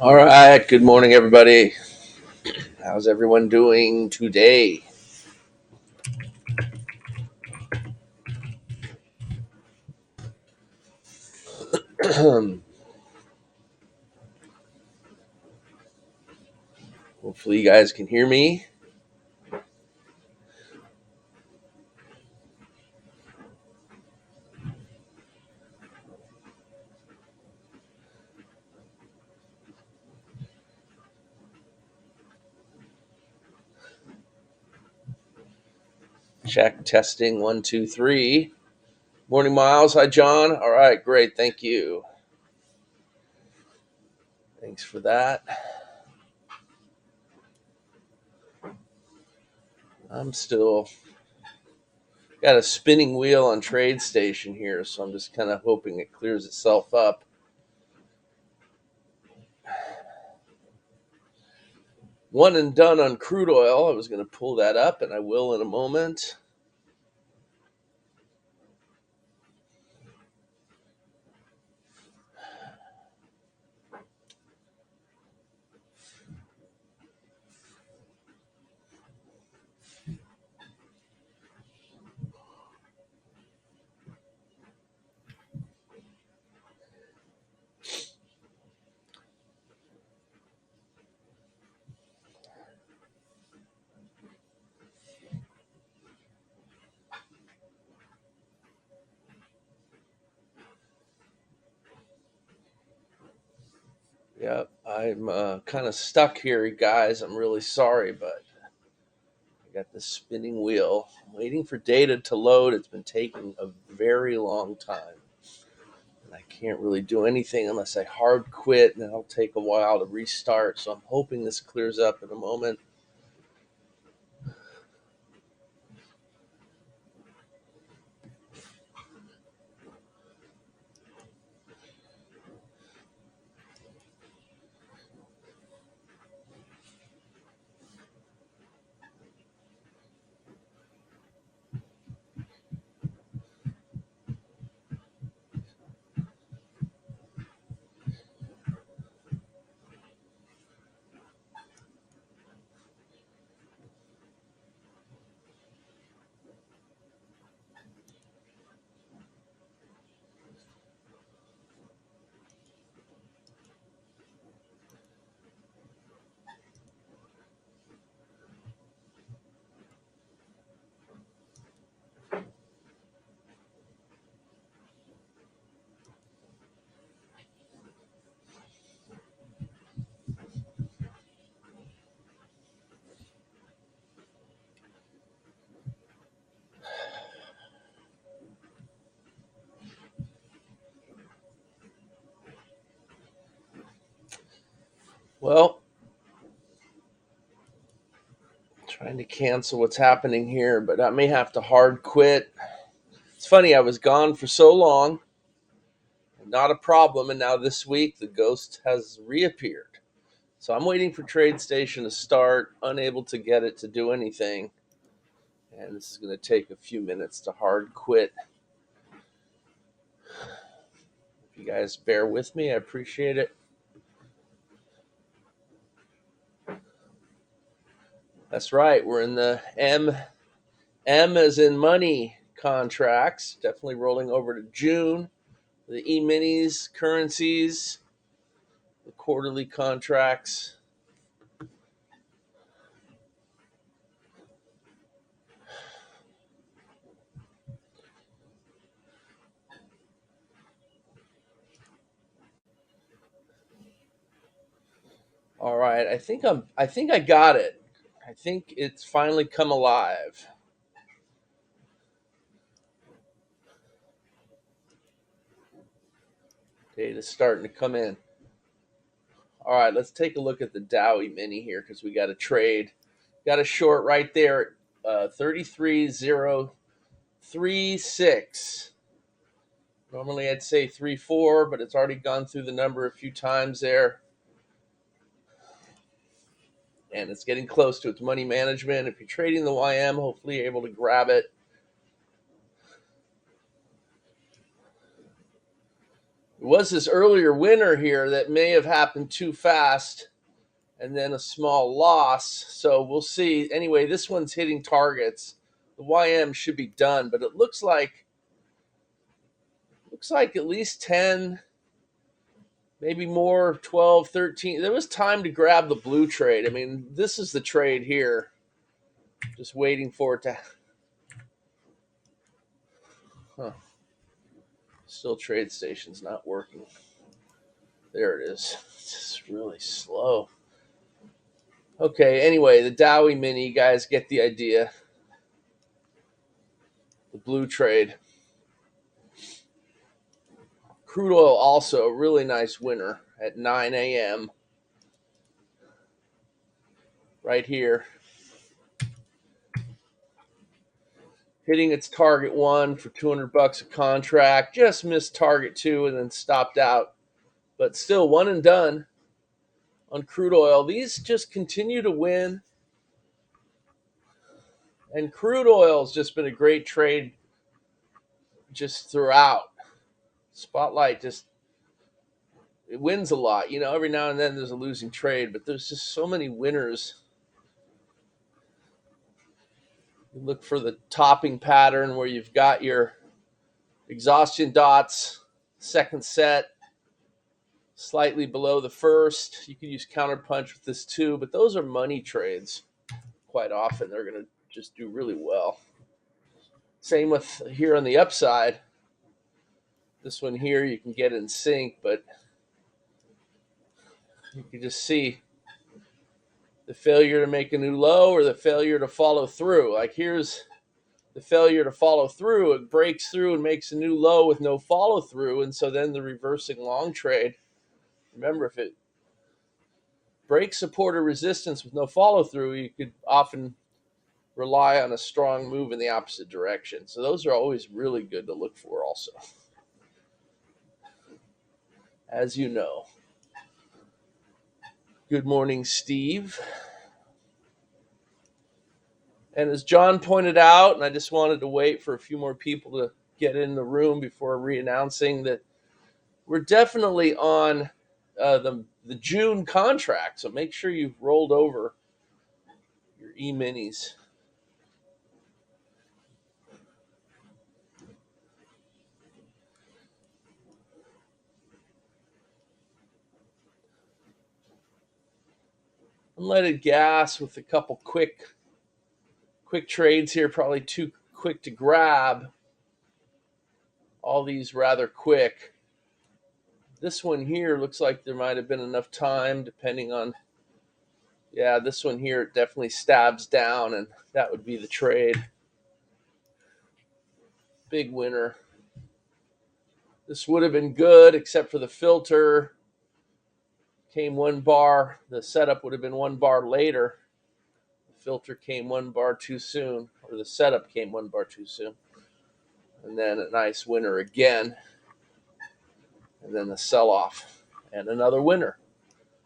All right. Good morning, everybody. How's everyone doing today? Hopefully, you guys can hear me. Check testing 1, 2, 3. Morning, Miles. Hi, John. All right. Great. Thank you. Thanks for that. I'm still got a spinning wheel on TradeStation here, so I'm just kind of hoping it clears itself up. One and done on crude oil. I was going to pull that up, and I will in a moment. Yep, I'm kind of stuck here, guys. I'm really sorry, but I got this spinning wheel. I'm waiting for data to load. It's been taking a very long time. And I can't really do anything unless I hard quit, and it'll take a while to restart. So I'm hoping this clears up in a moment. Well, trying to cancel what's happening here, but I may have to hard quit. It's funny, I was gone for so long, not a problem, and now this week the ghost has reappeared. So I'm waiting for TradeStation to start, unable to get it to do anything. And this is going to take a few minutes to hard quit. If you guys bear with me, I appreciate it. That's right. We're in the M as in money contracts. Definitely rolling over to June. The E-minis, currencies, the quarterly contracts. All right. I think I got it. I think it's finally come alive. Data's starting to come in. All right, let's take a look at the Dow E-mini here because we got a trade. Got a short right there, 33,036. Normally I'd say 3.4, but it's already gone through the number a few times there. And it's getting close to its money management. If you're trading the YM, hopefully you're able to grab it. It was this earlier winner here that may have happened too fast and then a small loss. So we'll see. Anyway, this one's hitting targets. The YM should be done, but it looks like at least 10, maybe more, 12, 13. There was time to grab the blue trade. I mean, this is the trade here. Just waiting for it to. Huh. Still trade station's not working. There it is. It's just really slow. Okay, anyway, the Dowie Mini, you guys get the idea. The blue trade. Crude oil also a really nice winner at 9 a.m. right here. Hitting its target 1 for $200 a contract. Just missed target 2 and then stopped out. But still one and done on crude oil. These just continue to win. And crude oil has just been a great trade just throughout. Spotlight just it wins a lot. You know, every now and then there's a losing trade, but there's just so many winners. You look for the topping pattern where you've got your exhaustion dots, second set, slightly below the first. You could use counterpunch with this too, but those are money trades. Quite often they're going to just do really well. Same with here on the upside. This one here you can get in sync, but you can just see the failure to make a new low or the failure to follow through. Like here's the failure to follow through. It breaks through and makes a new low with no follow through. And so then the reversing long trade. Remember, if it breaks support or resistance with no follow through, you could often rely on a strong move in the opposite direction. So those are always really good to look for also, as you know. Good morning, Steve. And as John pointed out, and I just wanted to wait for a few more people to get in the room before re-announcing that we're definitely on the June contract. So make sure you've rolled over your E-minis. Unleaded gas with a couple quick trades here, probably too quick to grab. All these rather quick. This one here looks like there might have been enough time depending on, yeah, this one here definitely stabs down and that would be the trade. Big winner. This would have been good except for the filter. Came 1 bar. The setup would have been 1 bar later. The filter came 1 bar too soon, or the setup came 1 bar too soon. And then a nice winner again. And then the sell-off and another winner.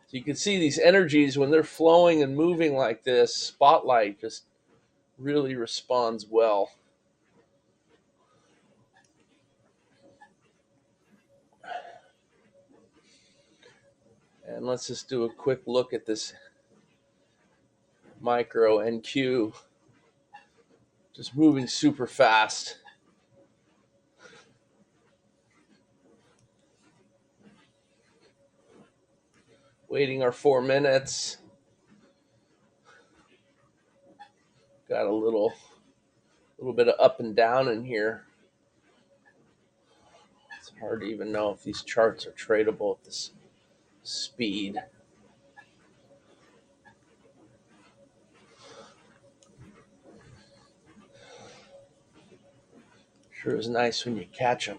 So you can see these energies when they're flowing and moving like this, Spotlight just really responds well. And let's just do a quick look at this micro NQ. Just moving super fast. Waiting our 4 minutes. Got a little bit of up and down in here. It's hard to even know if these charts are tradable at this speed. Sure is nice when you catch them.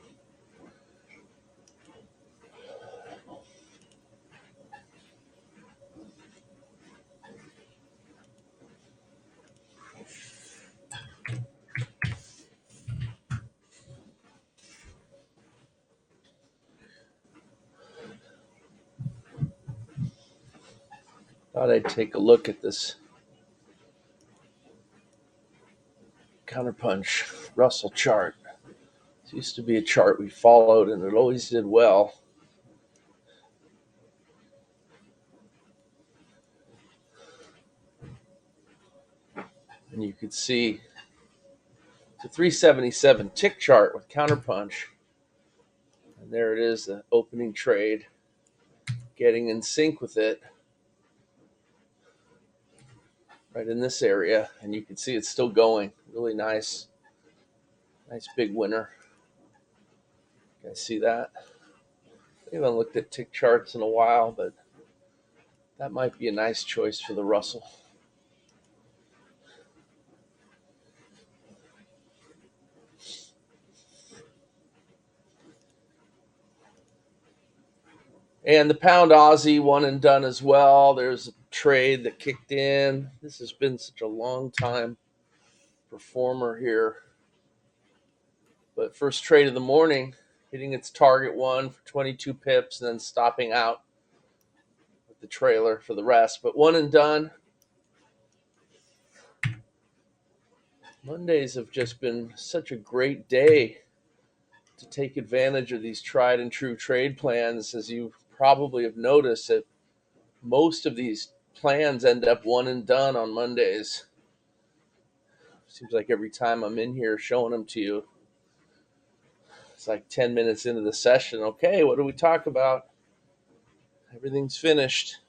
Thought I'd take a look at this counterpunch Russell chart. This used to be a chart we followed and it always did well. And you could see it's a 377 tick chart with counterpunch. And there it is, the opening trade, getting in sync with it right in this area. And you can see it's still going. Really nice big winner. You guys see that? I haven't looked at tick charts in a while, but that might be a nice choice for the Russell. And the pound Aussie one and done as well. There's a trade that kicked in. This has been such a long time performer here. But first trade of the morning, hitting its target one for 22 pips and then stopping out with the trailer for the rest. But one and done. Mondays have just been such a great day to take advantage of these tried and true trade plans. As you probably have noticed, that most of these plans end up one and done on Mondays. Seems like every time I'm in here showing them to you, it's like 10 minutes into the session. Okay, what do we talk about? Everything's finished.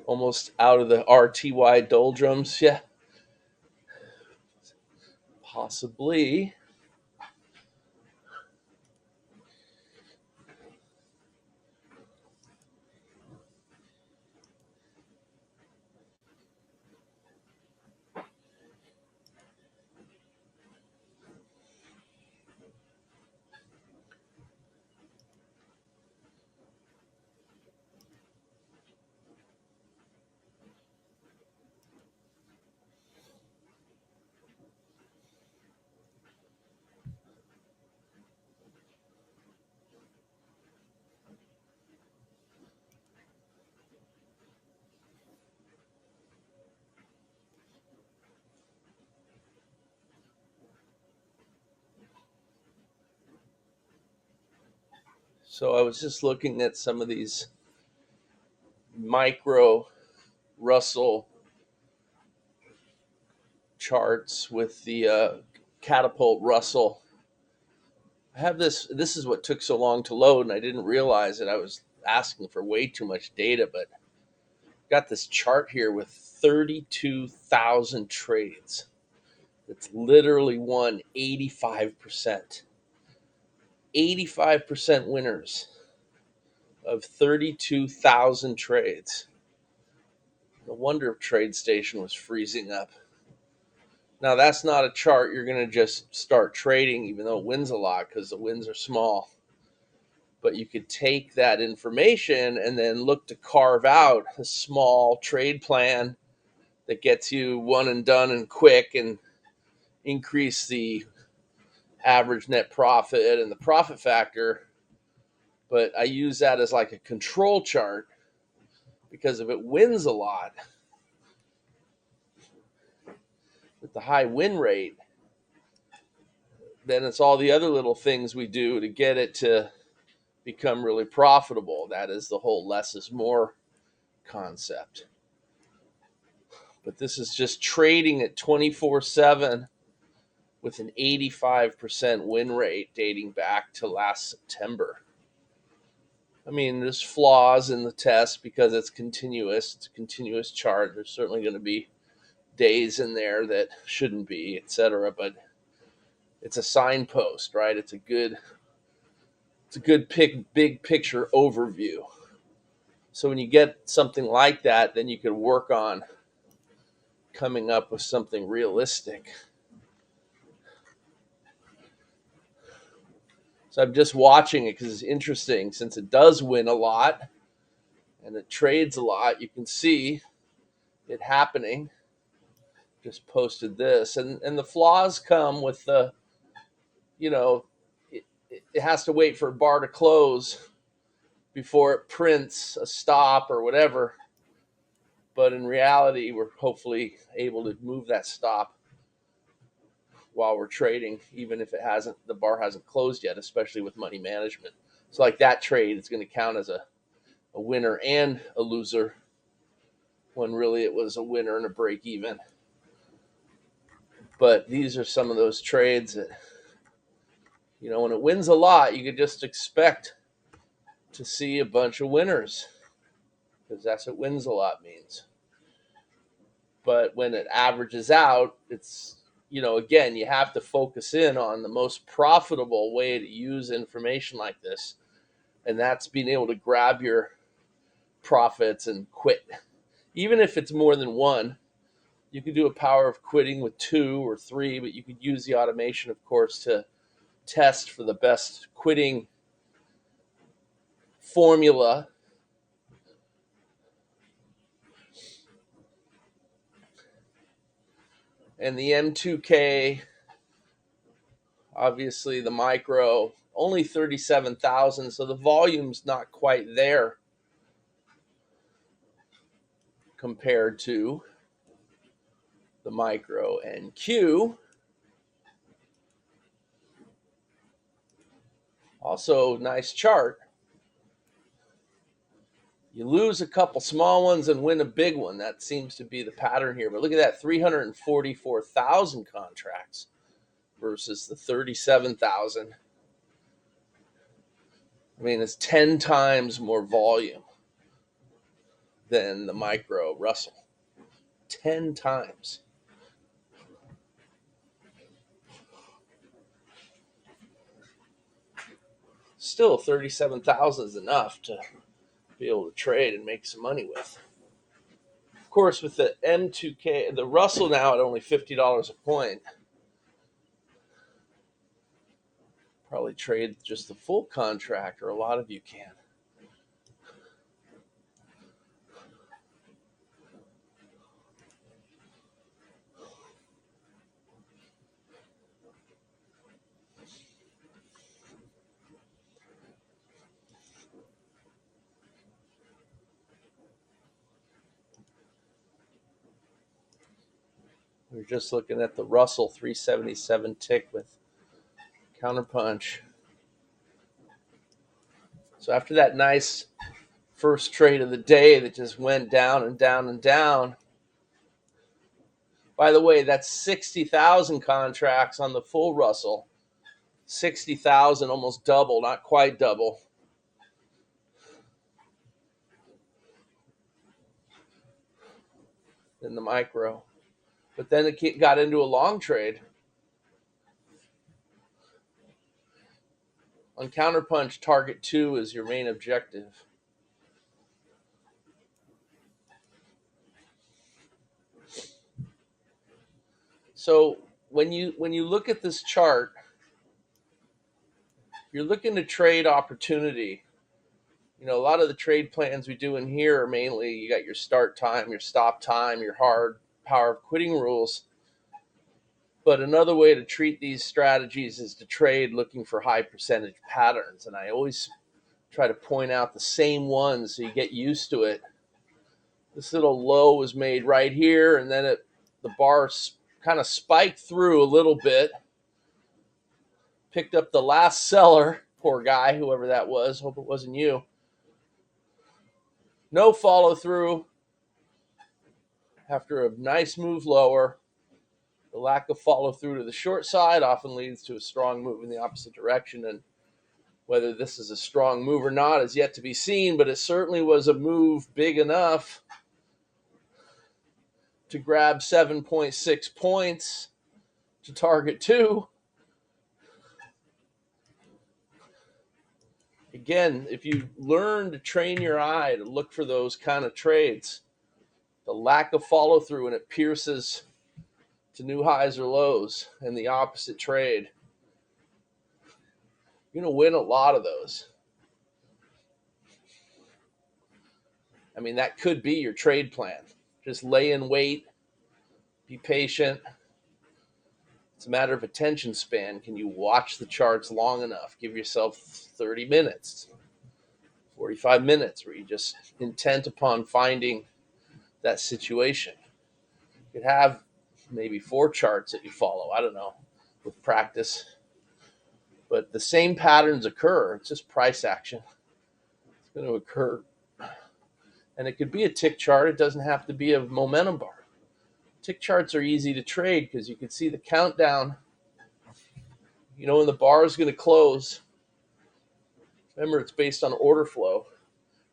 Almost out of the RTY doldrums. Yeah, possibly. So I was just looking at some of these micro Russell charts with the catapult Russell. I have this is what took so long to load, and I didn't realize it. I was asking for way too much data, but got this chart here with 32,000 trades. It's literally won 85%. 85% winners of 32,000 trades. No wonder TradeStation was freezing up. Now, that's not a chart you're going to just start trading, even though it wins a lot, because the wins are small. But you could take that information and then look to carve out a small trade plan that gets you one and done and quick, and increase the average net profit and the profit factor. But I use that as like a control chart, because if it wins a lot with the high win rate, then it's all the other little things we do to get it to become really profitable. That is the whole less is more concept. But this is just trading at 24/7 with an 85% win rate dating back to last September. I mean, there's flaws in the test because it's continuous. It's a continuous chart. There's certainly going to be days in there that shouldn't be, etc. But it's a signpost, right? It's a good big picture overview. So when you get something like that, then you can work on coming up with something realistic. So I'm just watching it because it's interesting. Since it does win a lot and it trades a lot, you can see it happening. Just posted this. And the flaws come with the, it has to wait for a bar to close before it prints a stop or whatever. But in reality, we're hopefully able to move that stop while we're trading, even if the bar hasn't closed yet, especially with money management. So like that trade is going to count as a winner and a loser when really it was a winner and a break even. But these are some of those trades that, when it wins a lot, you could just expect to see a bunch of winners, because that's what wins a lot means. But when it averages out, it's, again, you have to focus in on the most profitable way to use information like this. And that's being able to grab your profits and quit. Even if it's more than one, you could do a power of quitting with 2 or 3, but you could use the automation, of course, to test for the best quitting formula. And the M2K, obviously the micro, only 37,000, so the volume's not quite there compared to the micro. And Q, also nice chart. You lose a couple small ones and win a big one. That seems to be the pattern here. But look at that, 344,000 contracts versus the 37,000. I mean, it's 10 times more volume than the micro Russell. 10 times. Still, 37,000 is enough to be able to trade and make some money with. Of course, with the M2K, the Russell now at only $50 a point, probably trade just the full contract, or a lot of you can. We're just looking at the Russell 377 tick with counterpunch. So after that nice first trade of the day that just went down and down and down, by the way, that's 60,000 contracts on the full Russell. 60,000, almost double, not quite double. In the micro. But then it got into a long trade. On counterpunch, target 2 is your main objective. So when you look at this chart, you're looking to trade opportunity. A lot of the trade plans we do in here are mainly, you got your start time, your stop time, your hard power of quitting rules. But another way to treat these strategies is to trade looking for high percentage patterns. And I always try to point out the same ones so you get used to it. This little low was made right here, and then the bar kind of spiked through a little bit, picked up the last seller, poor guy, whoever that was, hope it wasn't you. No follow through after a nice move lower. The lack of follow through to the short side often leads to a strong move in the opposite direction. And whether this is a strong move or not is yet to be seen, but it certainly was a move big enough to grab 7.6 points to target 2. Again, if you learn to train your eye to look for those kind of trades, the lack of follow through and it pierces to new highs or lows and the opposite trade, you're going to win a lot of those. I mean, that could be your trade plan. Just lay in wait, be patient. It's a matter of attention span. Can you watch the charts long enough? Give yourself 30 minutes, 45 minutes where you're just intent upon finding that situation. You could have maybe 4 charts that you follow. I don't know, with practice. But the same patterns occur. It's just price action. It's going to occur. And it could be a tick chart. It doesn't have to be a momentum bar. Tick charts are easy to trade because you can see the countdown. You know when the bar is going to close. Remember, it's based on order flow.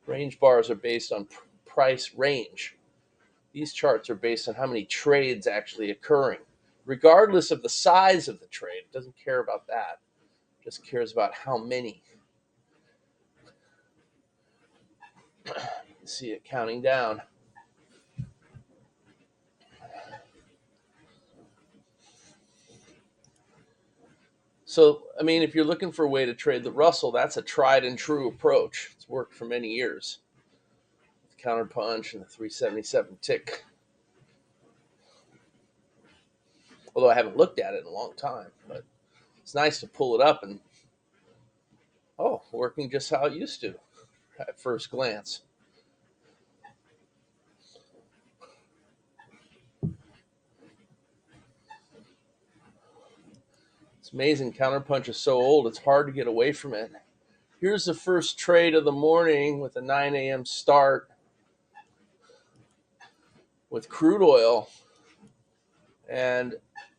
Range bars are based on price range. These charts are based on how many trades actually occurring, regardless of the size of the trade. It doesn't care about that. It just cares about how many. You see it counting down. So, I mean, if you're looking for a way to trade the Russell, that's a tried and true approach. It's worked for many years. The counterpunch and the 377 tick. Although I haven't looked at it in a long time, but it's nice to pull it up and, oh, working just how it used to at first glance. It's amazing. Counterpunch is so old, it's hard to get away from it. Here's the first trade of the morning with a 9 a.m. start with crude oil. And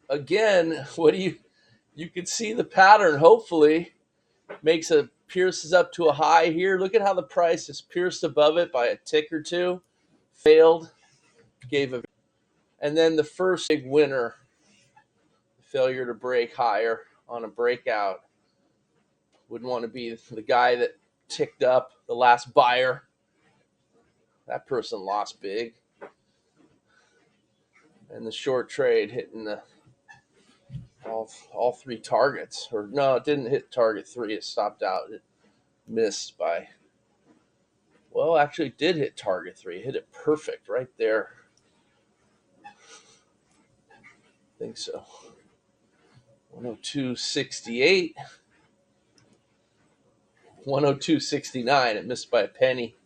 again, you can see the pattern, hopefully. Pierces up to a high here. Look at how the price is pierced above it by a tick or two. Failed. And then the first big winner, failure to break higher on a breakout. Wouldn't want to be the guy that ticked up, the last buyer. That person lost big. And the short trade hitting all three targets. Or no, it didn't hit target 3. It stopped out. It missed by, well, actually it did hit target 3. It hit it perfect right there. I think so. 102.68. 102.69. It missed by a penny.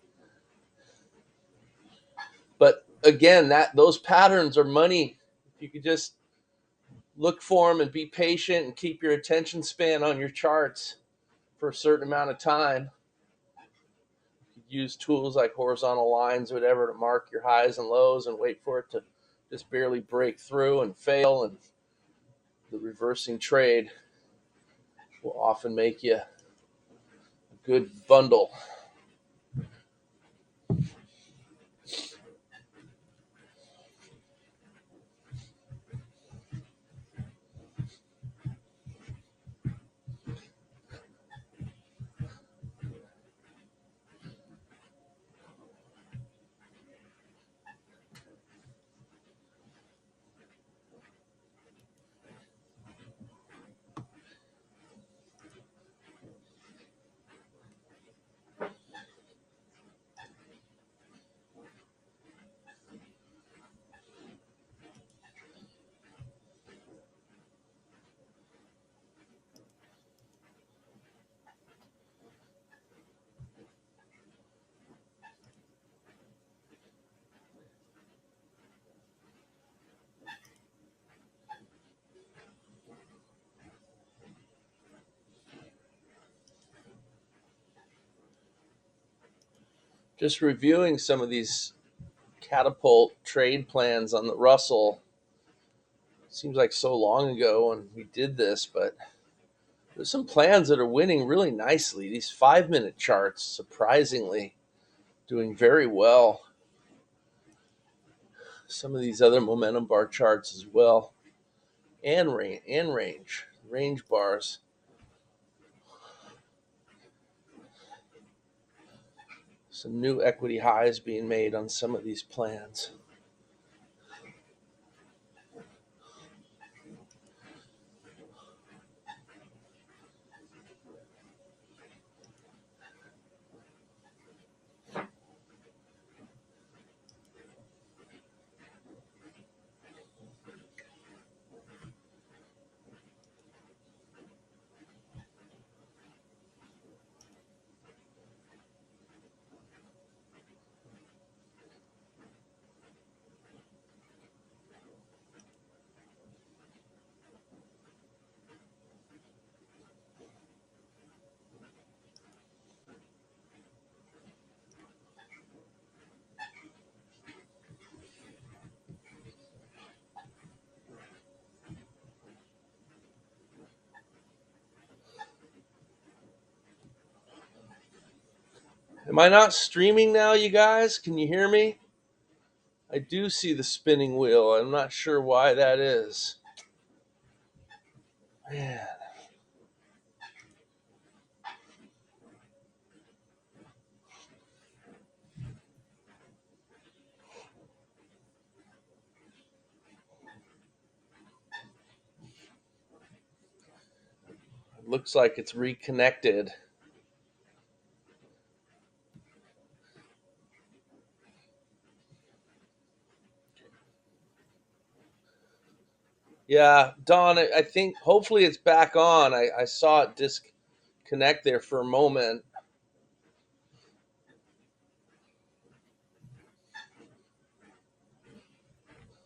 But again, those patterns are money. If you could just look for them and be patient and keep your attention span on your charts for a certain amount of time. You could use tools like horizontal lines or whatever to mark your highs and lows and wait for it to just barely break through and fail. And the reversing trade will often make you a good bundle. Just reviewing some of these catapult trade plans on the Russell. Seems like so long ago when we did this, but there's some plans that are winning really nicely. These 5-minute charts, surprisingly, doing very well. Some of these other momentum bar charts as well, and range bars. Some new equity highs being made on some of these plans. Am I not streaming now, you guys? Can you hear me? I do see the spinning wheel. I'm not sure why that is. Man. It looks like it's reconnected. Yeah, Don, I think hopefully it's back on. I saw it disconnect there for a moment.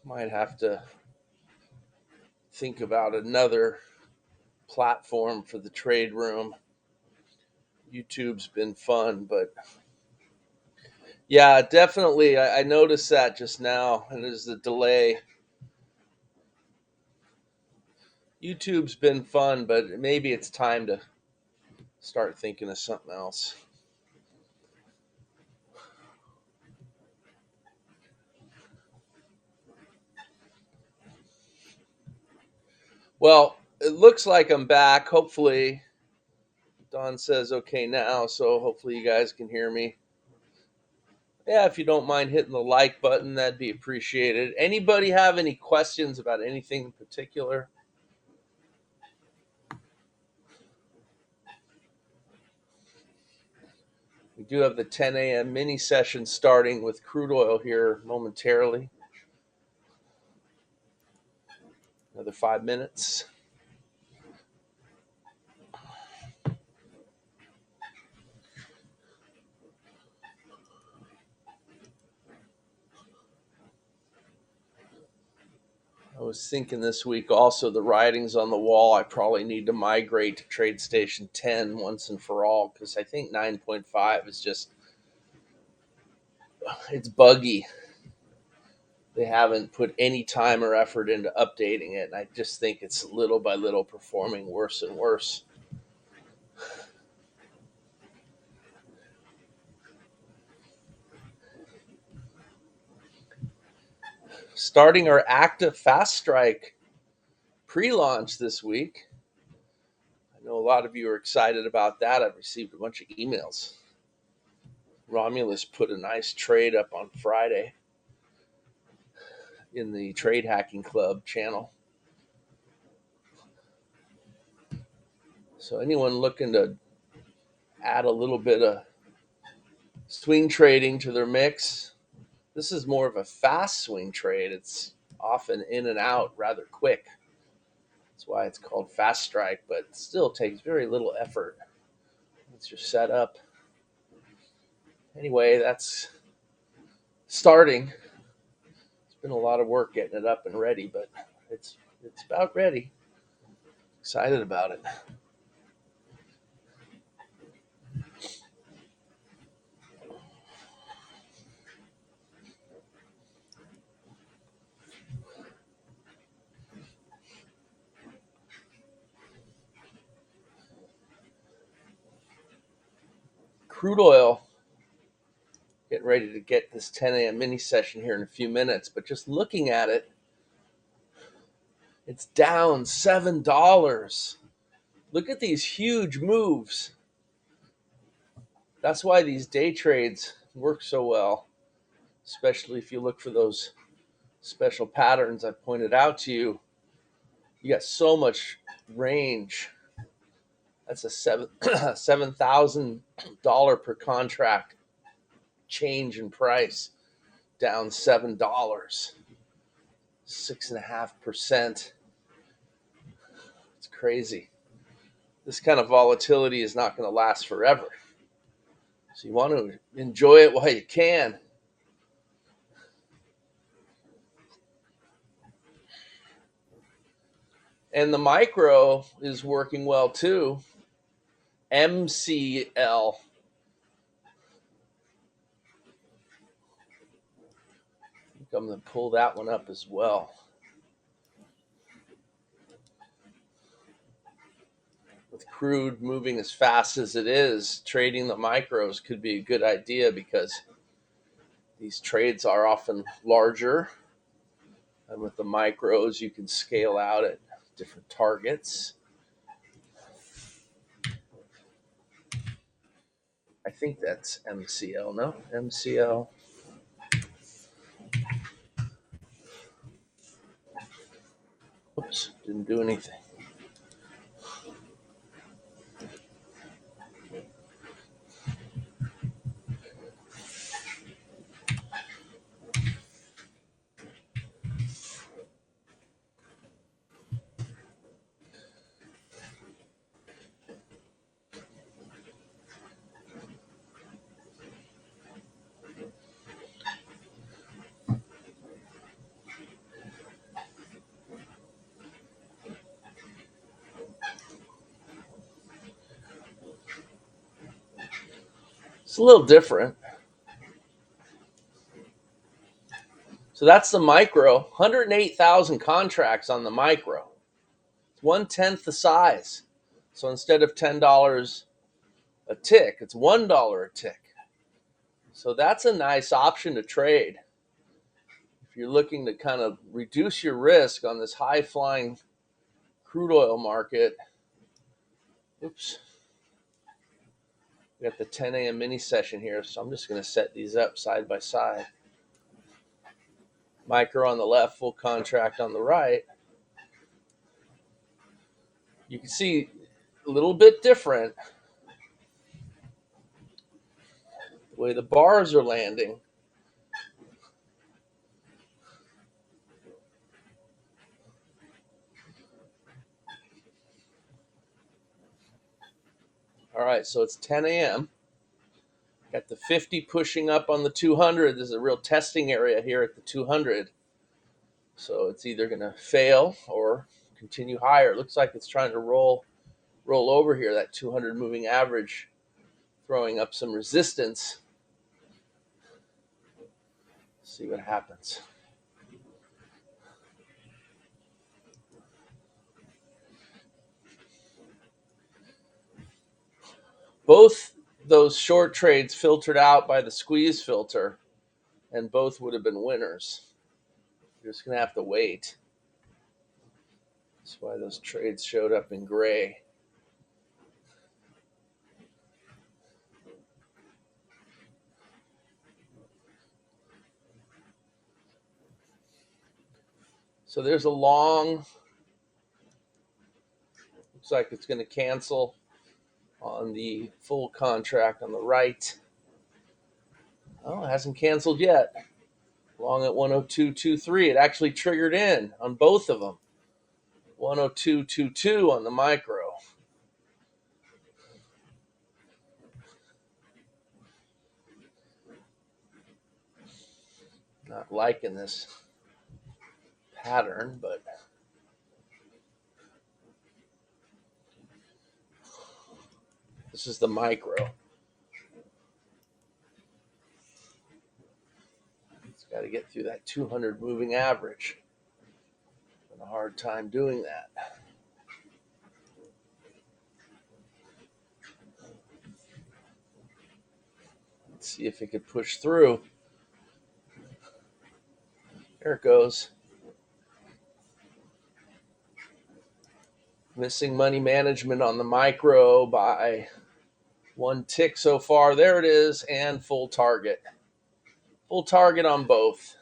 Might have to think about another platform for the trade room. YouTube's been fun, but yeah, definitely. I noticed that just now, and there's the delay. YouTube's been fun, but maybe it's time to start thinking of something else. Well, it looks like I'm back. Hopefully, Don says okay now, so hopefully you guys can hear me. Yeah, if you don't mind hitting the like button, that'd be appreciated. Anybody have any questions about anything in particular? We do have the 10 a.m. mini session starting with crude oil here momentarily. Another 5 minutes. I was thinking this week also the writing's on the wall. I probably need to migrate to Trade Station 10 once and for all because I think 9.5 is just, it's buggy. They haven't put any time or effort into updating it. And I just think it's little by little performing worse and worse. Starting our active fast strike pre-launch this week. I know a lot of you are excited about that. I've received a bunch of emails. Romulus put a nice trade up on Friday in the Trade Hacking Club channel. So anyone looking to add a little bit of swing trading to their mix, this is more of a fast swing trade. It's often in and out rather quick. That's why it's called fast strike, but it still takes very little effort. Once you're set up. Anyway, that's starting. It's been a lot of work getting it up and ready, but it's about ready. Excited about it. Crude oil, getting ready to get this 10 a.m. mini session here in a few minutes, but just looking at it, it's down $7. Look at these huge moves. That's why these day trades work so well, especially if you look for those special patterns I pointed out to you. You got so much range. That's a $7,000 per contract change in price, down $7, 6.5%. It's crazy. This kind of volatility is not going to last forever. So you want to enjoy it while you can. And the micro is working well too. MCL. I'm going to pull that one up as well. with crude moving as fast as it is, trading the micros could be a good idea because these trades are often larger. And with the micros, you can scale out at different targets. I think that's MCL. No, MCL. Oops, didn't do anything. It's a little different. So that's the micro. 108,000 contracts on the micro. It's 1/10 the size. So instead of $10 a tick, it's $1 a tick. So that's a nice option to trade if you're looking to kind of reduce your risk on this high flying crude oil market. Oops. We got the 10 a.m. mini session here, so I'm just going to set these up side by side. Micro on the left, full contract on the right. You can see a little bit different the way the bars are landing. All right, so it's 10 a.m. Got the 50 pushing up on the 200. This is a real testing area here at the 200. So it's either going to fail or continue higher. It looks like it's trying to roll over here, that 200 moving average, throwing up some resistance. See what happens. Both those short trades filtered out by the squeeze filter, and both would have been winners. You're just going to have to wait. That's why those trades showed up in gray. So there's a long, looks like it's going to cancel on the full contract on the right. Oh, it hasn't canceled yet. Long at 102.23. It actually triggered in on both of them. 102.22 on the micro. Not liking this pattern, but this is the micro. It's got to get through that 200 moving average. A hard time doing that. Let's see if it could push through. There it goes. Missing money management on the micro by one tick so far. There it is, and full target. Full target on both.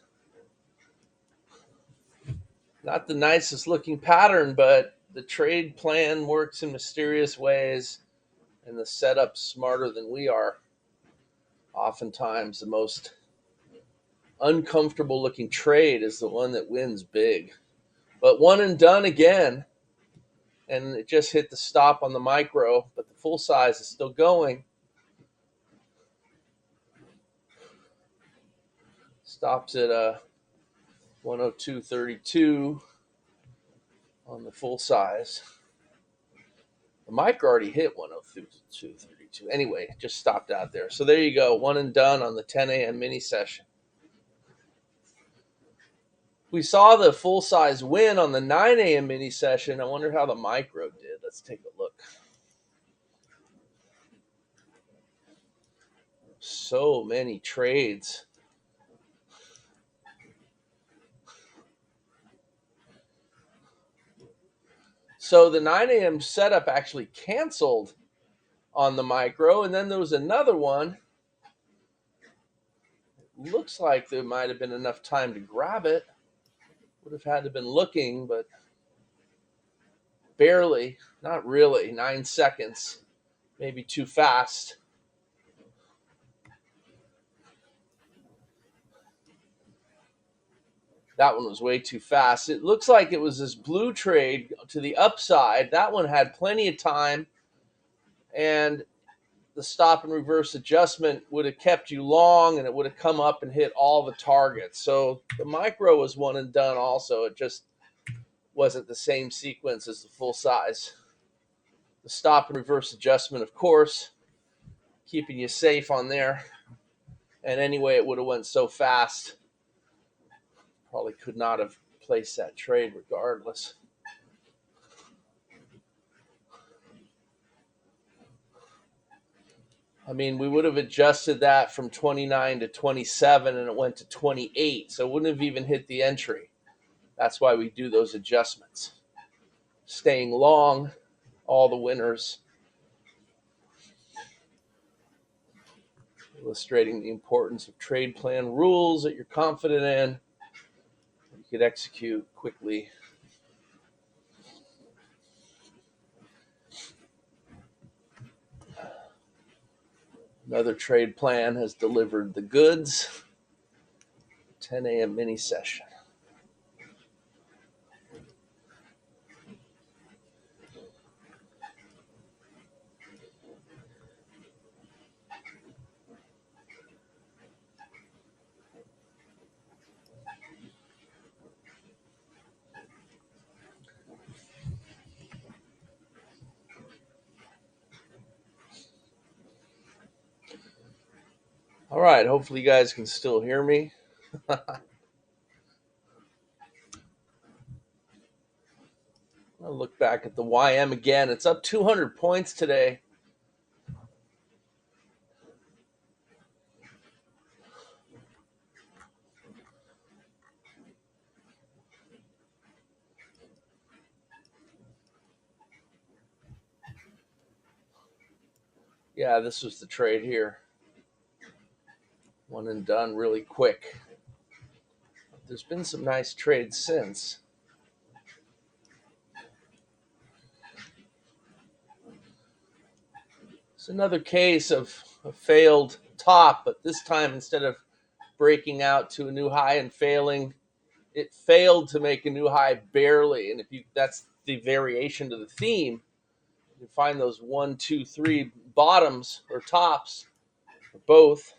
Not the nicest looking pattern, but the trade plan works in mysterious ways, and the setup's smarter than we are. Oftentimes, the most uncomfortable looking trade is the one that wins big. But one and done again, and it just hit the stop on the micro, but the full size is still going. Stops at 102.32 on the full size. The micro already hit 102.32. Anyway, just stopped out there. So there you go, one and done on the 10 a.m. mini session. We saw the full size win on the 9 a.m. mini session. I wonder how the micro did. Let's take a look. So many trades. So the 9 a.m. setup actually canceled on the micro, and then there was another one. Looks like there might have been enough time to grab it. Would have had to have been looking, but barely, not really. 9 seconds, maybe too fast. That one was way too fast. It looks like it was this blue trade to the upside. That one had plenty of time, and the stop and reverse adjustment would have kept you long, and it would have come up and hit all the targets. So the micro was one and done also. It just wasn't the same sequence as the full size. The stop and reverse adjustment, of course, keeping you safe on there. And anyway, it would have went so fast. Probably could not have placed that trade regardless. I mean, we would have adjusted that from 29 to 27 and it went to 28. So it wouldn't have even hit the entry. That's why we do those adjustments. Staying long, all the winners. Illustrating the importance of trade plan rules that you're confident in. You could execute quickly. Another trade plan has delivered the goods. 10 a.m. mini session. All right, hopefully you guys can still hear me. I'll look back at the YM again. It's up 200 points today. Yeah, this was the trade here. One and done really quick. There's been some nice trades since. It's another case of a failed top, but this time instead of breaking out to a new high and failing, it failed to make a new high barely. And that's the variation to the theme. You find those 1, 2, 3 bottoms or tops, or both,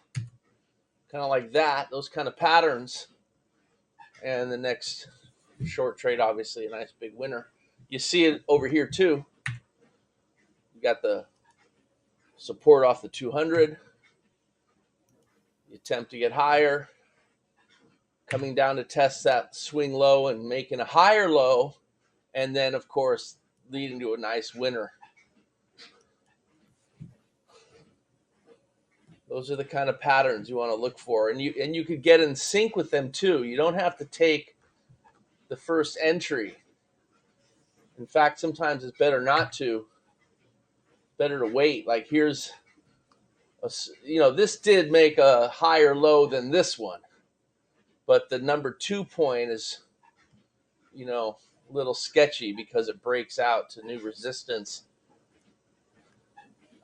kind of like that, those kind of patterns. And the next short trade, obviously, a nice big winner. You see it over here too. You got the support off the 200. You attempt to get higher, coming down to test that swing low and making a higher low, and then, of course, leading to a nice winner. Those are the kind of patterns you want to look for, and you could get in sync with them too. You don't have to take the first entry. In fact, sometimes it's better not to. Better to wait. Like here's, this did make a higher low than this one, but the number 2 point is, a little sketchy because it breaks out to new resistance.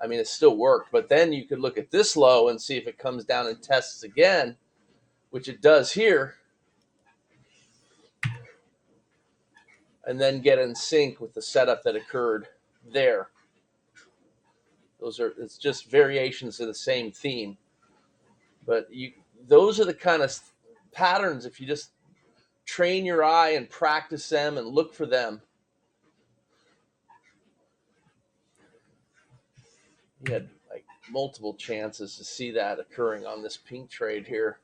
I mean, it still worked, but then you could look at this low and see if it comes down and tests again, which it does here, and then get in sync with the setup that occurred there. It's just variations of the same theme, but those are the kind of patterns, if you just train your eye and practice them and look for them. You had like multiple chances to see that occurring on this pink trade here,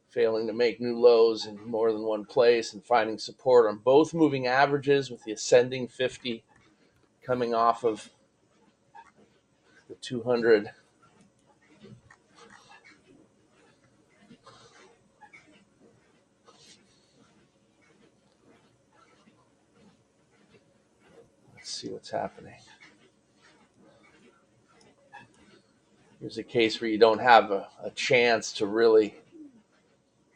failing to make new lows in more than one place and finding support on both moving averages with the ascending 50 coming off of the 200. see what's happening. Here's a case where you don't have a chance to really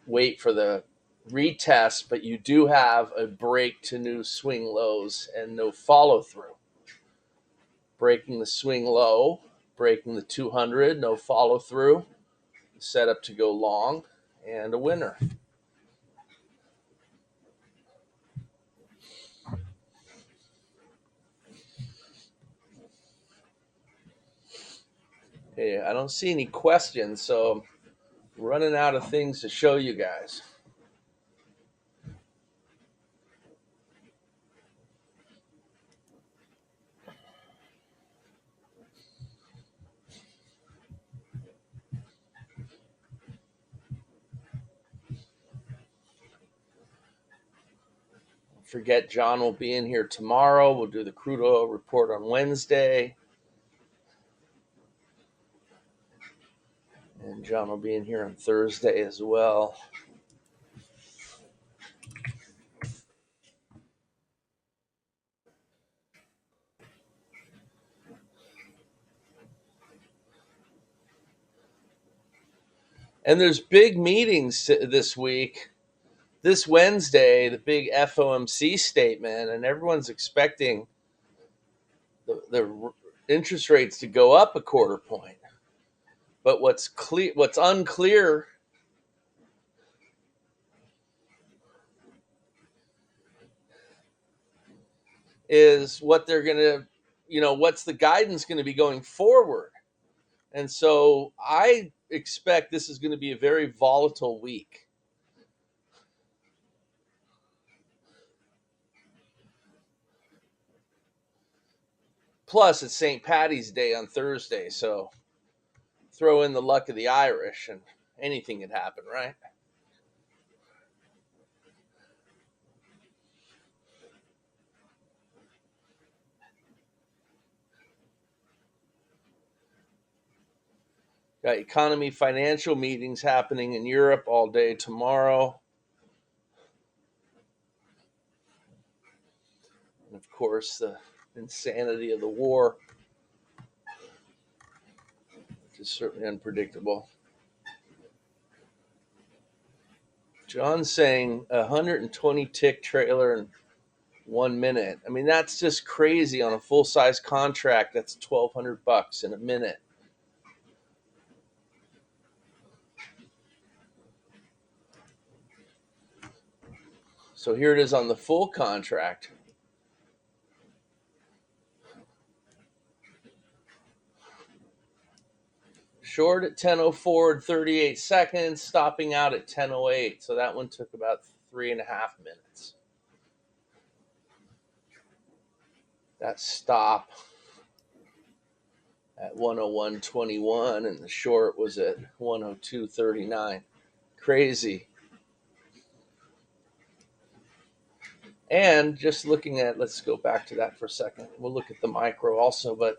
wait for the retest, but you do have a break to new swing lows and no follow through. Breaking the swing low, breaking the 200, no follow through, set up to go long, and a winner. Hey, I don't see any questions, so I'm running out of things to show you guys. Forget John will be in here tomorrow. We'll do the crude oil report on Wednesday. And John will be in here on Thursday as well. And there's big meetings this week. This Wednesday, the big FOMC statement, and everyone's expecting the interest rates to go up a quarter point. But what's unclear is what they're going to, what's the guidance going to be going forward. And so I expect this is going to be a very volatile week. Plus, it's St. Patty's Day on Thursday, so throw in the luck of the Irish and anything can happen, right? Got economy financial meetings happening in Europe all day tomorrow. And of course, the insanity of the war, which is certainly unpredictable. John's saying 120 tick trailer in 1 minute. I mean, that's just crazy on a full-size contract. That's $1,200 in a minute. So here it is on the full contract. Short at 10:04 and 38 seconds, stopping out at 10:08. So that one took about 3.5 minutes. That stop at 101.21 and the short was at 102.39. Crazy. And just looking at, let's go back to that for a second. We'll look at the micro also, but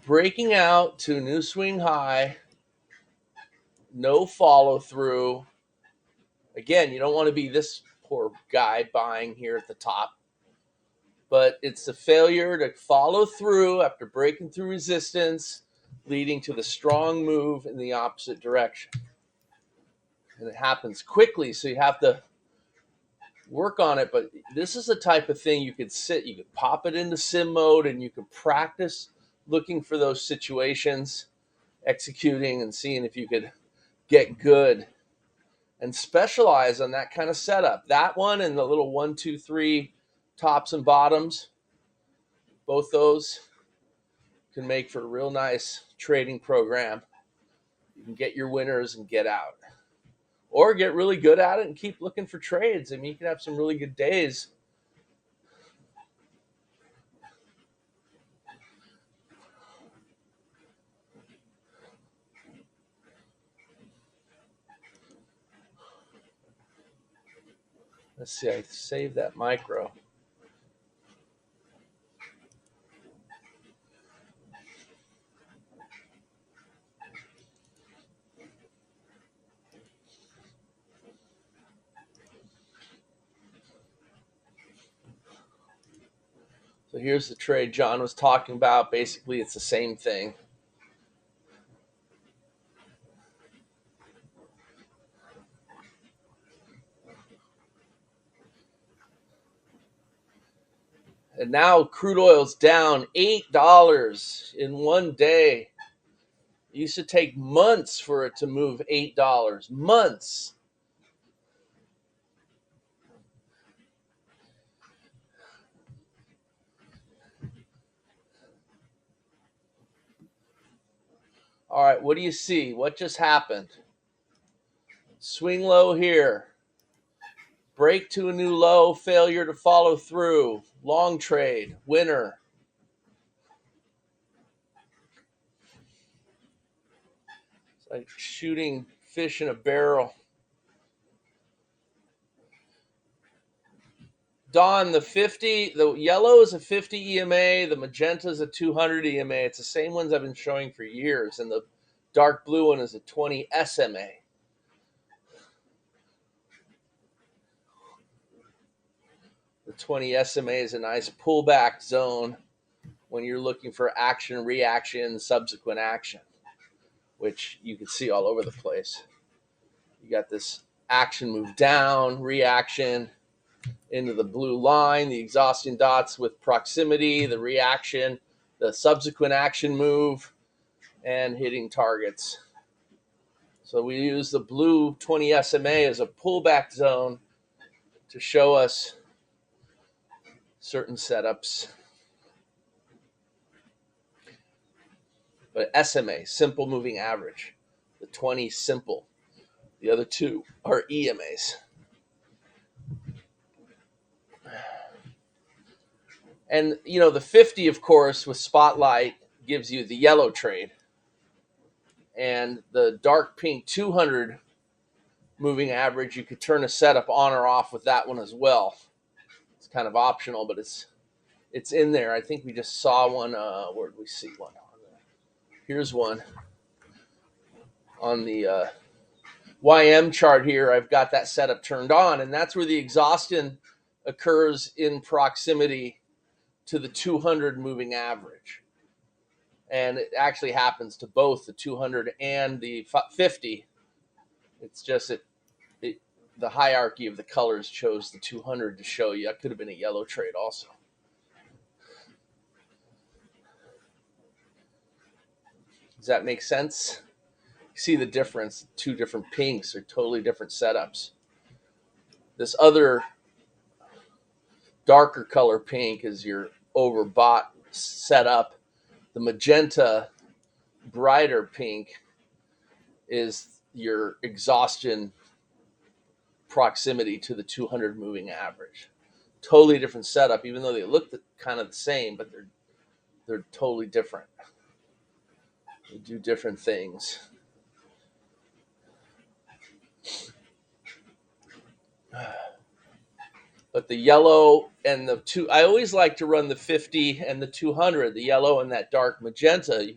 breaking out to new swing high, no follow through. Again, you don't want to be this poor guy buying here at the top, but it's a failure to follow through after breaking through resistance, leading to the strong move in the opposite direction. And it happens quickly, so you have to work on it. But this is the type of thing you could pop it into sim mode and you could practice looking for those situations, executing and seeing if you could get good and specialize on that kind of setup. That one and the little 1, 2, 3 tops and bottoms, both those can make for a real nice trading program. You can get your winners and get out. Or get really good at it and keep looking for trades. I mean, you can have some really good days. Let's see, I saved that micro. So here's the trade John was talking about. Basically, it's the same thing. And now crude oil's down $8 in one day. It used to take months for it to move $8. Months. All right, what do you see? What just happened? Swing low here. Break to a new low, failure to follow through. Long trade, winner. It's like shooting fish in a barrel. Don, the 50, the yellow is a 50 EMA, the magenta is a 200 EMA. It's the same ones I've been showing for years, and the dark blue one is a 20 SMA. The 20 SMA is a nice pullback zone when you're looking for action, reaction, subsequent action, which you can see all over the place. You got this action move down, reaction into the blue line, the exhausting dots with proximity, the reaction, the subsequent action move, and hitting targets. So we use the blue 20 SMA as a pullback zone to show us certain setups. But SMA, simple moving average. The 20 simple. The other two are EMAs. And, you know, the 50, of course, with Spotlight gives you the yellow trade. And the dark pink 200 moving average, you could turn a setup on or off with that one as well. It's kind of optional, but it's in there. I think we just saw one. Where did we see one? Here's one on the YM chart here. I've got that setup turned on, and that's where the exhaustion occurs in proximity to the 200 moving average. And it actually happens to both the 200 and the 50. It's just the hierarchy of the colors chose the 200 to show you. That could have been a yellow trade also. Does that make sense? You see the difference? Two different pinks are totally different setups. This other darker color pink is your overbought setup. The magenta, brighter pink is your exhaustion proximity to the 200 moving average. Totally different setup, even though they look kind of the same, but they're totally different. They do different things. But the yellow and the two, I always like to run the 50 and the 200, the yellow and that dark magenta.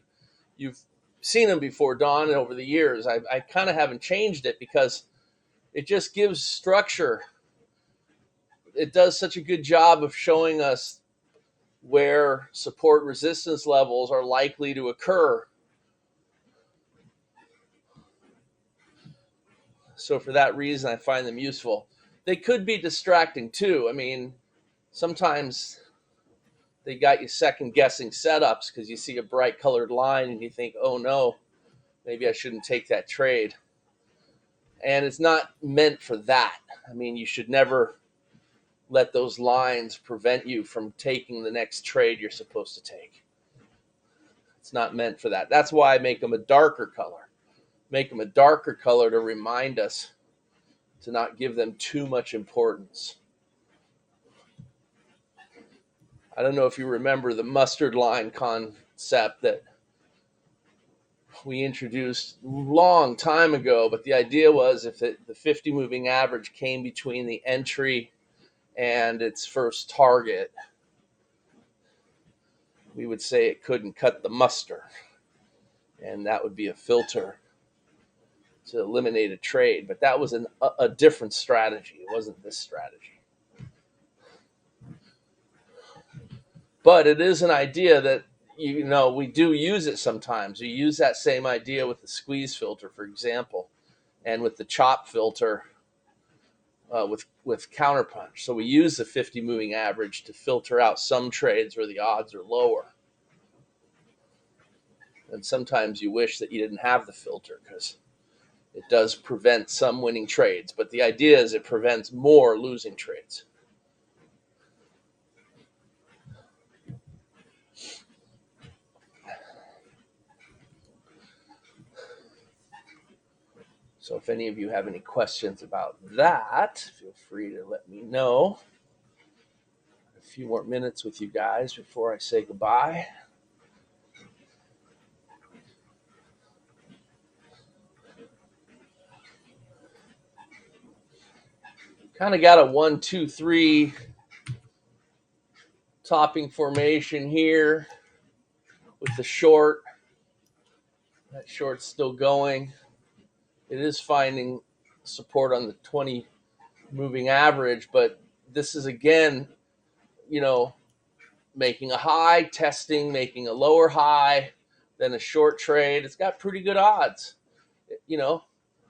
You've seen them before, Don, over the years. I kind of haven't changed it because it just gives structure. It does such a good job of showing us where support resistance levels are likely to occur. So for that reason, I find them useful. They could be distracting too. I mean, sometimes they got you second guessing setups because you see a bright colored line and you think, oh no, maybe I shouldn't take that trade. And it's not meant for that. I mean, you should never let those lines prevent you from taking the next trade you're supposed to take. It's not meant for that. That's why I make them a darker color. Make them a darker color to remind us to not give them too much importance. I don't know if you remember the mustard line concept that we introduced a long time ago, but the idea was if the 50 moving average came between the entry and its first target, we would say it couldn't cut the mustard, and that would be a filter to eliminate a trade. But that was a different strategy. It wasn't this strategy. But it is an idea that, we do use it sometimes. We use that same idea with the squeeze filter, for example, and with the chop filter, with counterpunch. So we use the 50 moving average to filter out some trades where the odds are lower. And sometimes you wish that you didn't have the filter, because it does prevent some winning trades. But the idea is it prevents more losing trades. So if any of you have any questions about that, feel free to let me know. A few more minutes with you guys before I say goodbye. Kind of got a 1, 2, 3 topping formation here with the short. That short's still going. It is finding support on the 20 moving average, but this is again, making a high, testing, making a lower high, then a short trade. It's got pretty good odds,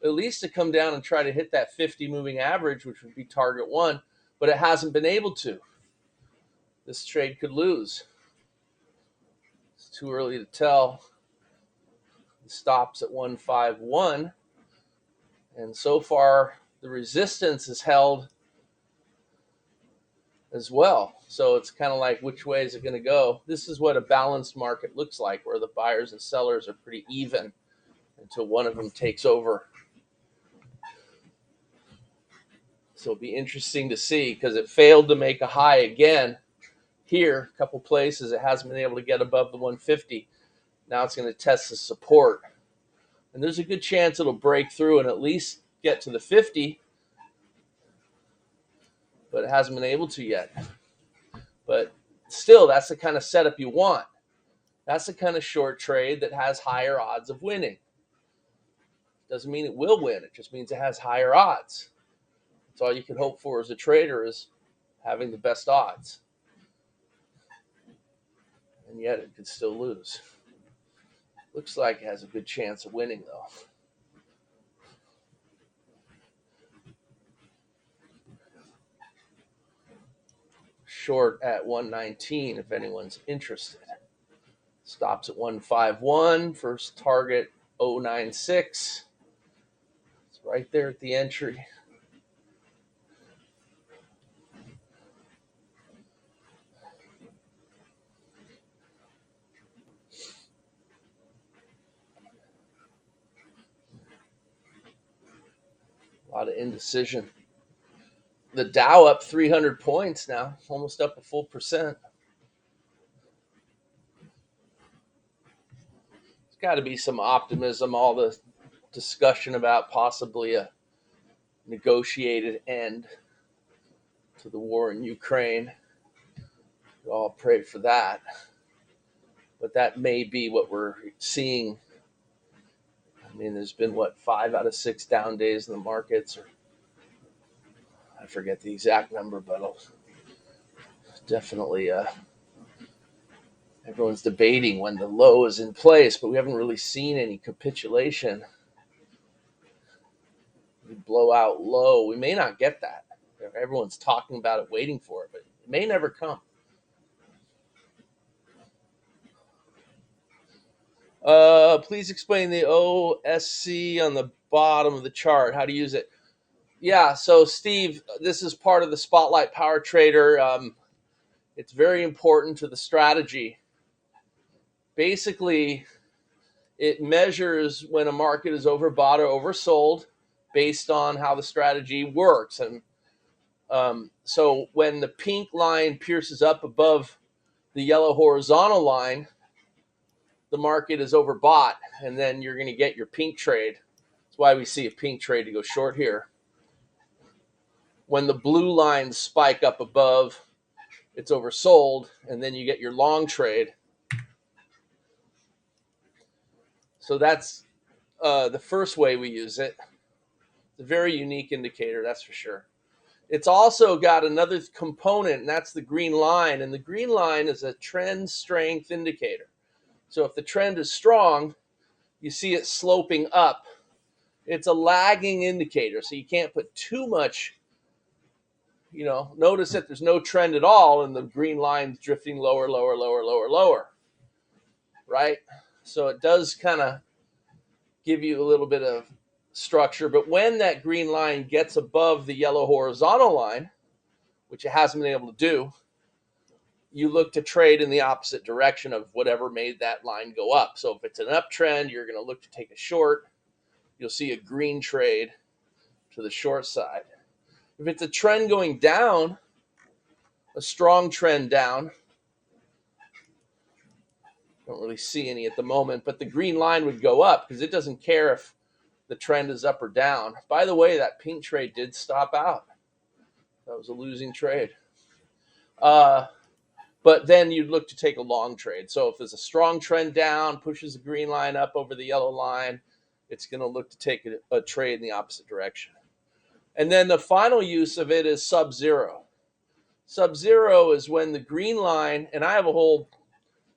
at least to come down and try to hit that 50 moving average, which would be target one, but it hasn't been able to. This trade could lose. It's too early to tell. The stop's at 151, and so far the resistance is held as well. So it's kind of like, which way is it going to go? This is what a balanced market looks like, where the buyers and sellers are pretty even until one of them takes over. So it'll be interesting to see, because it failed to make a high again here. A couple places it hasn't been able to get above the 150. Now it's going to test the support, and there's a good chance it'll break through and at least get to the 50, but it hasn't been able to yet. But still, that's the kind of setup you want. That's the kind of short trade that has higher odds of winning. Doesn't mean it will win. It just means it has higher odds. That's all you can hope for as a trader, is having the best odds. And yet it could still lose. Looks like it has a good chance of winning, though. Short at 119 if anyone's interested. Stops at 151. First target 096. It's right there at the entry. A lot of indecision. The Dow up 300 points now, almost up a full percent. There's got to be some optimism. All the discussion about possibly a negotiated end to the war in Ukraine. We all pray for that. But that may be what we're seeing. I mean, there's been, 5 out of 6 down days in the markets, or I forget the exact number, but definitely everyone's debating when the low is in place, but we haven't really seen any capitulation. We blow out low. We may not get that. Everyone's talking about it, waiting for it, but it may never come. Please explain the OSC on the bottom of the chart, how to use it. Yeah, so Steve, this is part of the Spotlight Power Trader. It's very important to the strategy. Basically, it measures when a market is overbought or oversold based on how the strategy works. And so when the pink line pierces up above the yellow horizontal line, the market is overbought, and then you're going to get your pink trade. That's why we see a pink trade to go short here. When the blue lines spike up above, it's oversold, and then you get your long trade. So that's the first way we use it. It's a very unique indicator, that's for sure. It's also got another component, and that's the green line. And the green line is a trend strength indicator. So if the trend is strong, you see it sloping up. It's a lagging indicator, so you can't put too much, notice that there's no trend at all, and the green line's drifting lower, lower, lower, lower, lower, right? So it does kind of give you a little bit of structure. But when that green line gets above the yellow horizontal line, which it hasn't been able to do, you look to trade in the opposite direction of whatever made that line go up. So if it's an uptrend, you're going to look to take a short. You'll see a green trade to the short side. If it's a trend going down, a strong trend down, don't really see any at the moment, but the green line would go up because it doesn't care if the trend is up or down. By the way, that pink trade did stop out. That was a losing trade. But then you'd look to take a long trade. So if there's a strong trend down, pushes the green line up over the yellow line, it's going to look to take a trade in the opposite direction. And then the final use of it is sub-zero. Sub-zero is when the green line, and I have a whole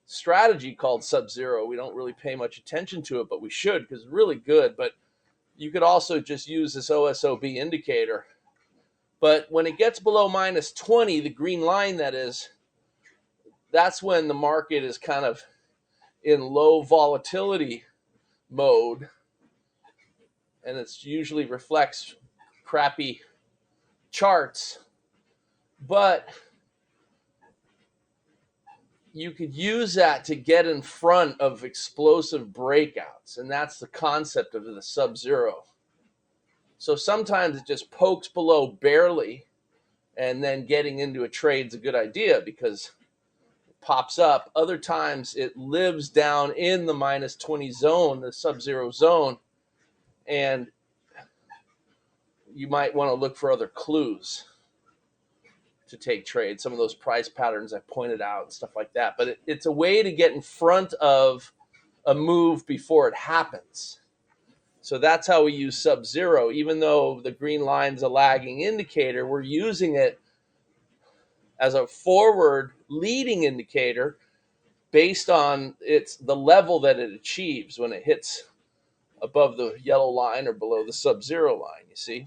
strategy called sub-zero. We don't really pay much attention to it, but we should because it's really good. But you could also just use this OSOB indicator. But when it gets below minus 20, the green line that is, that's when the market is kind of in low volatility mode, and it usually reflects crappy charts. But you could use that to get in front of explosive breakouts, and that's the concept of the sub-zero. So sometimes it just pokes below barely, and then getting into a trade's a good idea because pops up. Other times it lives down in the minus 20 zone, the sub-zero zone, and you might want to look for other clues to take trades, some of those price patterns I pointed out and stuff like that. But it's a way to get in front of a move before it happens. So that's how we use sub-zero. Even though the green line's a lagging indicator, we're using it as a forward leading indicator based on the level that it achieves when it hits above the yellow line or below the sub-zero line, you see?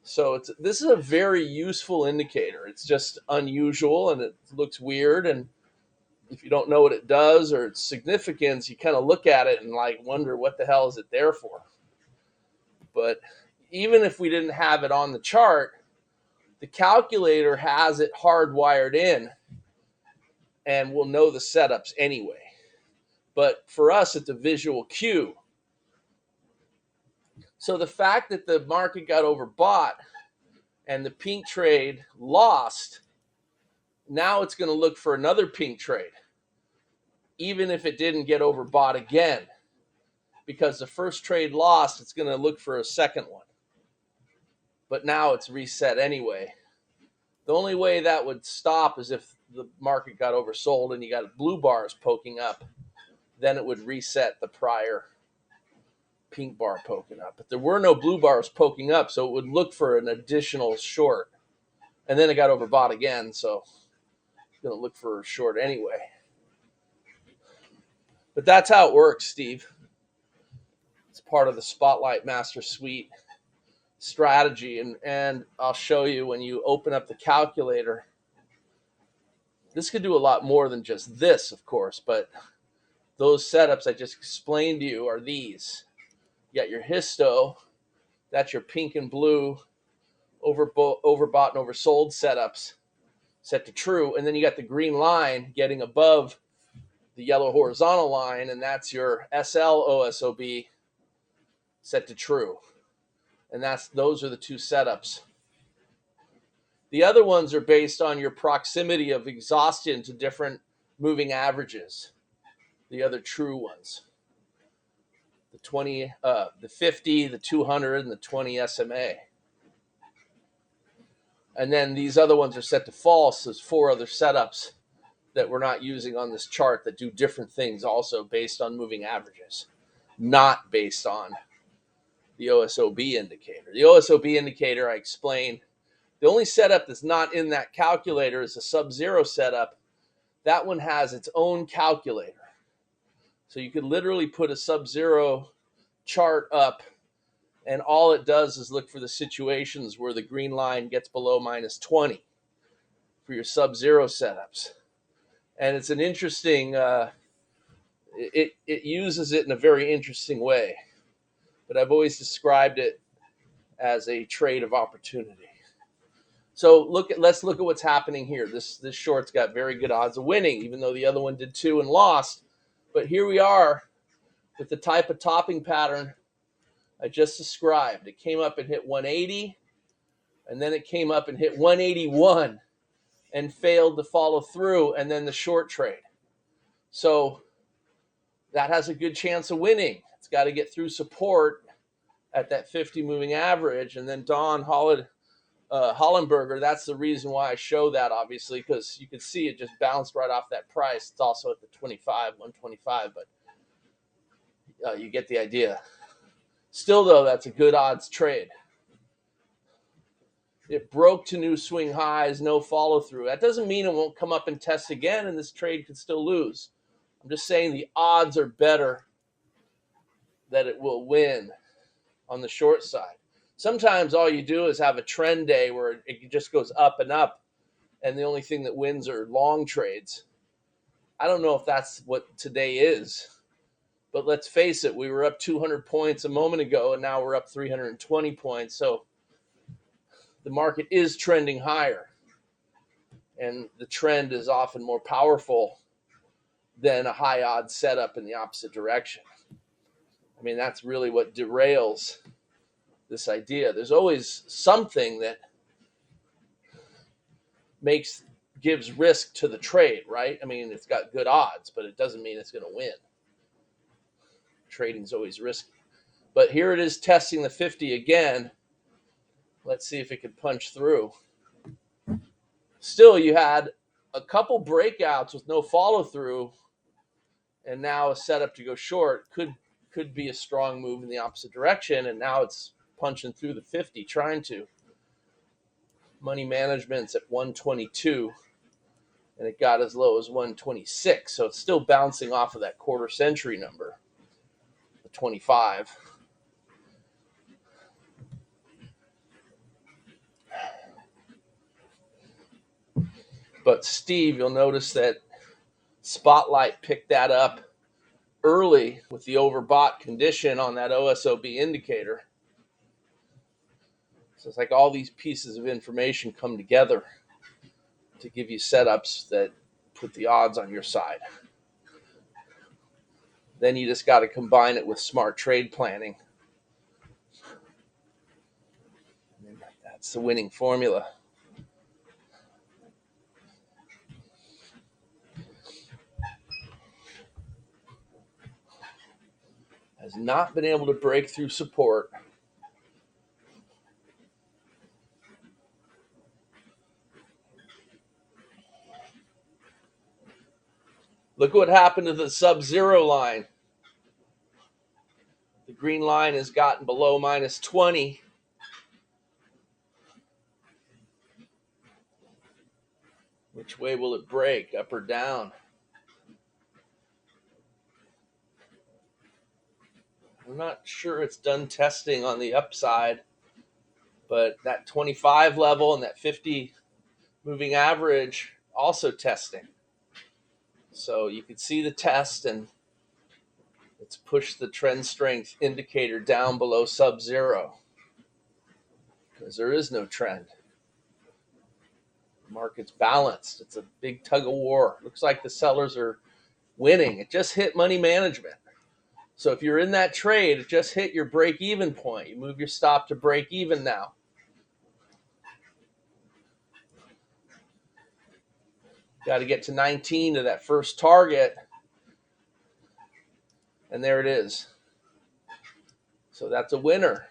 So this is a very useful indicator. It's just unusual and it looks weird, and if you don't know what it does or its significance, you kind of look at it and wonder what the hell is it there for. But even if we didn't have it on the chart, the calculator has it hardwired in, and we'll know the setups anyway. But for us, it's a visual cue. So the fact that the market got overbought and the pink trade lost, now it's going to look for another pink trade, even if it didn't get overbought again. Because the first trade lost, it's going to look for a second one. But now it's reset anyway. The only way that would stop is if the market got oversold and you got blue bars poking up. Then it would reset the prior pink bar poking up. But there were no blue bars poking up, so it would look for an additional short. And then it got overbought again, so it's going to look for a short anyway. But that's how it works, Steve. It's part of the Spotlight Master Suite strategy, and I'll show you when you open up the calculator. This could do a lot more than just this, of course, but those setups I just explained to you are these. You got your histo, that's your pink and blue overbought and oversold setups set to true, and then you got the green line getting above the yellow horizontal line, and that's your SL OSOB set to true. And those are the two setups. The other ones are based on your proximity of exhaustion to different moving averages. The other true ones. The 20, the 50, the 200, and the 20 SMA. And then these other ones are set to false. There's 4 other setups that we're not using on this chart that do different things also based on moving averages, not based on the OSOB indicator. The OSOB indicator I explained The only setup that's not in that calculator is a Sub-Zero setup. That one has its own calculator. So you could literally put a Sub-Zero chart up, and all it does is look for the situations where the green line gets below -20 for your Sub-Zero setups. And it's an interesting, it uses it in a very interesting way. But I've always described it as a trade of opportunity. So let's look at what's happening here. This short's got very good odds of winning, even though the other one did too and lost. But here we are with the type of topping pattern I just described. It came up and hit 180, and then it came up and hit 181 and failed to follow through, and then the short trade. So that has a good chance of winning. It's got to get through support at that 50 moving average, and then Don Hollenberger, that's the reason why I show that, obviously, because you can see it just bounced right off that price. It's also at the 125, but you get the idea. Still, though, that's a good odds trade. It broke to new swing highs, no follow through. That doesn't mean it won't come up and test again, and this trade could still lose. I'm just saying the odds are better that it will win on the short side. Sometimes all you do is have a trend day where it just goes up and up, and the only thing that wins are long trades. I don't know if that's what today is, but let's face it, we were up 200 points a moment ago, and now we're up 320 points. So the market is trending higher, and the trend is often more powerful than a high odds setup in the opposite direction. I mean, that's really what derails this idea. There's always something that gives risk to the trade, right? I mean, it's got good odds, but it doesn't mean it's going to win. Trading's always risky. But here it is testing the 50 again. Let's see if it can punch through. Still, you had a couple breakouts with no follow through, and now a setup to go short could be a strong move in the opposite direction, and now it's punching through the 50, trying to. Money management's at 122, and it got as low as 126, so it's still bouncing off of that quarter century number, the 25. But Steve, you'll notice that Spotlight picked that up early with the overbought condition on that OSOB indicator. So it's like all these pieces of information come together to give you setups that put the odds on your side. Then you just got to combine it with smart trade planning. And that's the winning formula. Has not been able to break through support. Look what happened to the Sub-Zero line. The green line has gotten below -20. Which way will it break, up or down? I'm not sure it's done testing on the upside, but that 25 level and that 50 moving average also testing. So you can see the test, and it's pushed the trend strength indicator down below Sub-Zero because there is no trend. The market's balanced. It's a big tug of war. Looks like the sellers are winning. It just hit money management. So if you're in that trade, it just hit your break-even point. You move your stop to break even now. Got to get to 19 to that first target. And there it is. So that's a winner.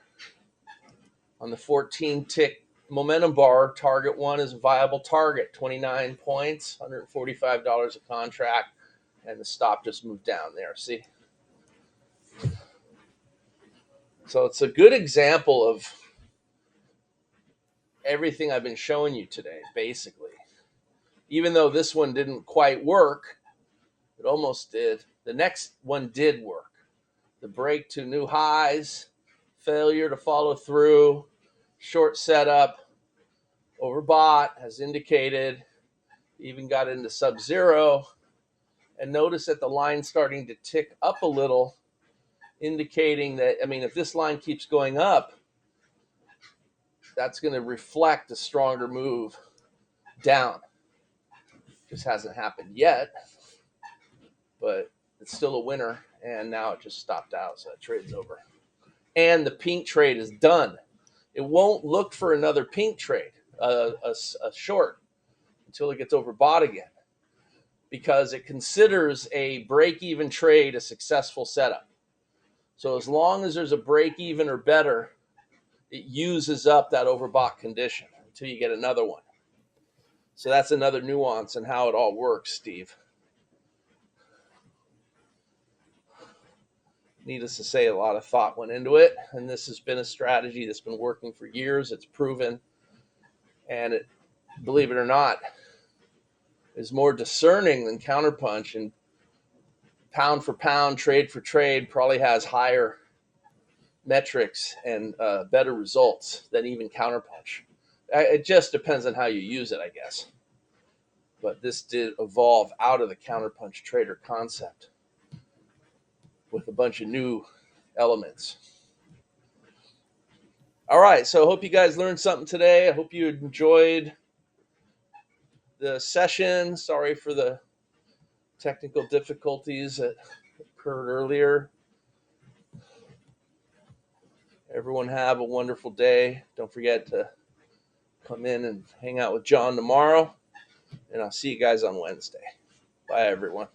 On the 14-tick momentum bar, target one is a viable target. 29 points, $145 a contract. And the stop just moved down there. See? So it's a good example of everything I've been showing you today, basically. Even though this one didn't quite work, it almost did. The next one did work. The break to new highs, failure to follow through, short setup, overbought, as indicated, even got into sub-zero. And notice that the line's starting to tick up a little, indicating that, I mean, if this line keeps going up, that's going to reflect a stronger move down. Just hasn't happened yet, but it's still a winner. And now it just stopped out, so that trade's over. And the pink trade is done. It won't look for another pink trade, a short, until it gets overbought again, because it considers a break-even trade a successful setup. So as long as there's a break-even or better, it uses up that overbought condition until you get another one. So that's another nuance in how it all works, Steve. Needless to say, a lot of thought went into it, and this has been a strategy that's been working for years. It's proven, and it, believe it or not, is more discerning than Counterpunch, and pound for pound, trade for trade, probably has higher metrics and better results than even Counterpunch. It just depends on how you use it, I guess. But this did evolve out of the Counterpunch trader concept with a bunch of new elements. All right, so I hope you guys learned something today. I hope you enjoyed the session. Sorry for the technical difficulties that occurred earlier. Everyone have a wonderful day. Don't forget to come in and hang out with John tomorrow, and I'll see you guys on Wednesday. Bye, everyone.